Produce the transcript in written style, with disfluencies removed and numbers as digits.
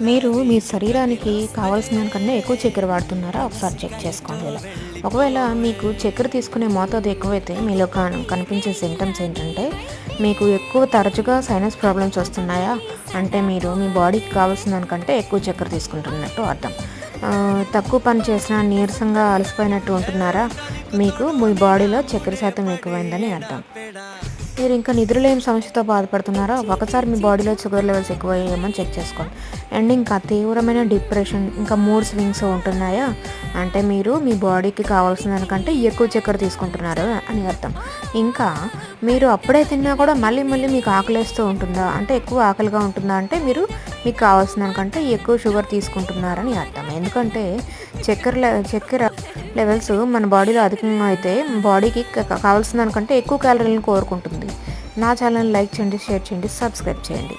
మీరు మీ శరీరానికి కావాల్సిన దానికన్నా ఎక్కువ చక్కెర వాడుతున్నారా ఒకసారి చెక్ చేసుకోండి. ఇలా ఒకవేళ మీకు చక్కెర తీసుకునే మోతాదు ఎక్కువైతే మీలో కనిపించే సింటమ్స్ ఏంటంటే, మీకు ఎక్కువ తరచుగా సైనస్ ప్రాబ్లమ్స్ వస్తున్నాయా అంటే మీరు మీ బాడీకి కావాల్సిన దానికంటే ఎక్కువ చక్కెర తీసుకుంటున్నట్టు అర్థం. తక్కువ పని చేసినా నీరసంగా అలసిపోయినట్టు ఉంటున్నారా, మీకు మీ బాడీలో చక్కెర శాతం ఎక్కువైందని అర్థం. మీరు ఇంకా నిద్రలేని సమస్యతో బాధపడుతున్నారా, ఒకసారి మీ బాడీలో షుగర్ లెవెల్స్ ఎక్కువయ్యేమని చెక్ చేసుకోండి. అండ్ ఇంకా తీవ్రమైన డిప్రెషన్ ఇంకా మూడ్ స్వింగ్స్ ఉంటున్నాయా అంటే మీరు మీ బాడీకి కావాల్సిన దానికంటే ఎక్కువ చక్కెర తీసుకుంటున్నారు అని అర్థం. ఇంకా మీరు అప్పుడే తిన్నా కూడా మళ్ళీ మీకు ఆకలేస్తూ ఉంటుందా అంటే ఎక్కువ ఆకలిగా ఉంటుందా అంటే మీరు మీకు కావాల్సిన దానికంటే ఎక్కువ షుగర్ తీసుకుంటున్నారని అర్థం. ఎందుకంటే చక్కెర లెవెల్స్ మన బాడీలో అధికంగా అయితే బాడీకి కావాల్సిన దానికంటే ఎక్కువ క్యాలరీలను కోరుకుంటుంది. నా ఛానల్ లైక్ చేయండి, షేర్ చేయండి, సబ్స్క్రైబ్ చేయండి.